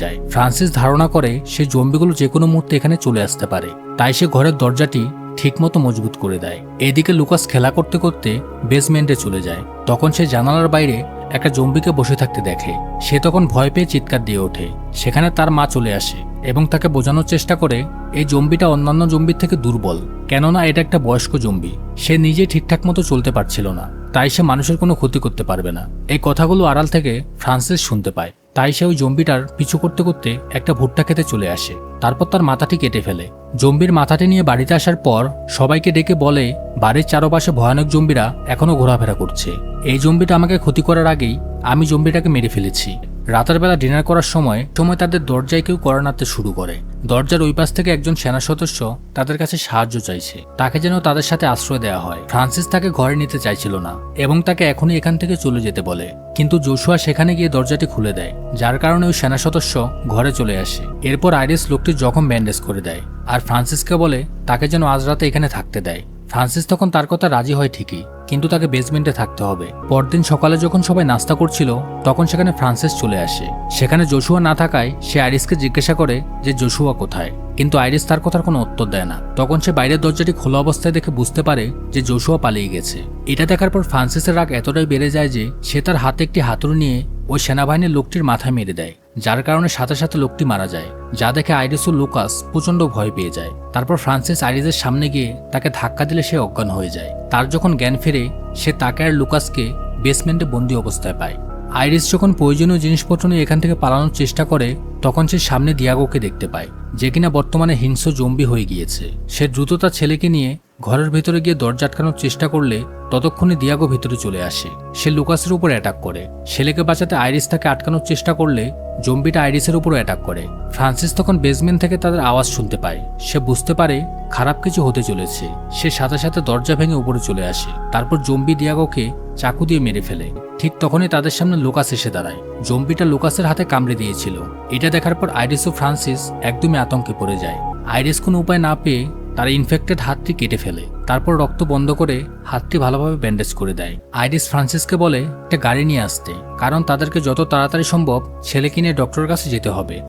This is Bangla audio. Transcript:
যায়। ফ্রান্সিস ধারণা করে সেই জম্বিগুলো যে কোনো মুহূর্তে এখানে চলে আসতে পারে, তাই সে ঘরের দরজাটি ঠিকমতো মজবুত করে দেয়। এদিকে লুকাস খেলা করতে করতে বেসমেন্টে চলে যায়। তখন সে জানালার বাইরে একটা জম্বিকে বসে থাকতে দেখে। সে তখন ভয় পেয়ে চিৎকার দিয়ে ওঠে। সেখানে তার মা চলে আসে এবং তাকে বোঝানোর চেষ্টা করে এই জম্বিটা অন্যান্য জম্বির থেকে দুর্বল, কেননা এটা একটা বয়স্ক জম্বি। সে নিজে ঠিকঠাক মতো চলতে পারছিল না, তাই সে মানুষের কোনো ক্ষতি করতে পারবে না। এই কথাগুলো আড়াল থেকে ফ্রান্সিস শুনতে পায়, তাই সে ওই জম্বিটার পিছু করতে করতে একটা ভুট্টা খেতে চলে আসে। তারপর তার মাথাটি কেটে ফেলে। জম্বির মাথাটি নিয়ে বাড়িতে আসার পর সবাইকে ডেকে বলে বাড়ির চারপাশে ভয়ানক জম্বিরা এখনো ঘোরাফেরা করছে। এই জম্বিটা আমাকে ক্ষতি করার আগেই আমি জম্বিটাকে মেরে ফেলেছি। রাতের বেলা ডিনার করার সময় তাদের দরজায় কেউ কড়া নাড়তে শুরু করে। দরজার ওই পাশ থেকে একজন সেনা সদস্য তাদের কাছে সাহায্য চাইছে, তাকে যেন তাদের সাথে আশ্রয় দেওয়া হয়। ফ্রান্সিস তাকে ঘরে নিতে চাইছিল না এবং তাকে এখনই এখান থেকে চলে যেতে বলে, কিন্তু জোশুয়া সেখানে গিয়ে দরজাটি খুলে দেয়, যার কারণে ওই সেনা সদস্য ঘরে চলে আসে। এরপর আইরিস লোকটির জখম ব্যান্ডেজ করে দেয় আর ফ্রান্সিসকে বলে তাকে যেন আজ রাতে এখানে থাকতে দেয়। ফ্রান্সিস তখন তার কথা রাজি হয় ঠিকই, কিন্তু তাকে বেসমেন্টে থাকতে হবে। পরদিন সকালে যখন সবাই নাস্তা করছিল তখন সেখানে ফ্রান্সিস চলে আসে। সেখানে জোশুয়া না থাকায় সে আইরিসকে জিজ্ঞাসা করে যে জোশুয়া কোথায়, কিন্তু আইরিস তার কথার কোনো উত্তর দেয় না। তখন সে বাইরের দরজাটি খোলা অবস্থায় দেখে বুঝতে পারে যে জোশুয়া পালিয়ে গেছে। এটা দেখার পর ফ্রান্সিসের রাগ এতটাই বেড়ে যায় যে সে তার হাতে একটি হাতুড়ি নিয়ে ওই সেনাবাহিনীর লোকটির মাথায় মেরে দেয়, যার কারণে সাথে সাথে লোকটি মারা যায়। যা দেখে আইরিস ও লুকাস প্রচন্ড ভয় পেয়ে যায়। তারপর ফ্রান্সিস আইরিসের সামনে গিয়ে তাকে ধাক্কা দিলে সে অজ্ঞান হয়ে যায়। তার যখন জ্ঞান ফেরে সে তাকে আর লুকাসকে বেসমেন্টে বন্দি অবস্থায় পায়। আইরিস যখন প্রয়োজনীয় জিনিসপত্র নিয়ে এখান থেকে পালানোর চেষ্টা করে তখন সে সামনে দিয়াগোকে দেখতে পায়, যে কিনা বর্তমানে হিংস্র জম্বি হয়ে গিয়েছে। সে দ্রুত তার ছেলেকে নিয়ে ঘরের ভেতরে গিয়ে দরজা আটকানোর চেষ্টা করলে ততক্ষণে দিয়াগো ভেতরে চলে আসে। সে লুকাসের উপর অ্যাটাক করে। ছেলেকে বাঁচাতে আইরিস তাকে আটকানোর চেষ্টা করলে জম্বিটা আইরিসের উপরও অ্যাটাক করে। ফ্রান্সিস তখন বেসমেন্ট থেকে তাদের আওয়াজ শুনতে পায়। সে বুঝতে পারে খারাপ কিছু হতে চলেছে। সে সাথে সাথে দরজা ভেঙে উপরে চলে আসে। তারপর জম্বি দিয়াগোকে চাকু দিয়ে মেরে ফেলে। ঠিক তখনই তাদের সামনে লুকাস এসে দাঁড়ায়। জম্বিটা লুকাসের হাতে কামড়ে দিয়েছিল। এটা দেখার পর আইরিস ও ফ্রান্সিস একদমই আতঙ্কে পড়ে যায়। আইরিস কোনো উপায় না পেয়ে তার ইনফেক্টেড হাতটি কেটে ফেলে। তারপর রক্ত বন্ধ করে হাতটি ভালোভাবে ব্যান্ডেজ করে দেয়। আইরিস ফ্রান্সিসকে বলে একটা গাড়ি নিয়ে আসতে, কারণ তাদেরকে যত তাড়াতাড়ি সম্ভব ছেলেকে নিয়ে ডক্টরের কাছে যেতে হবে।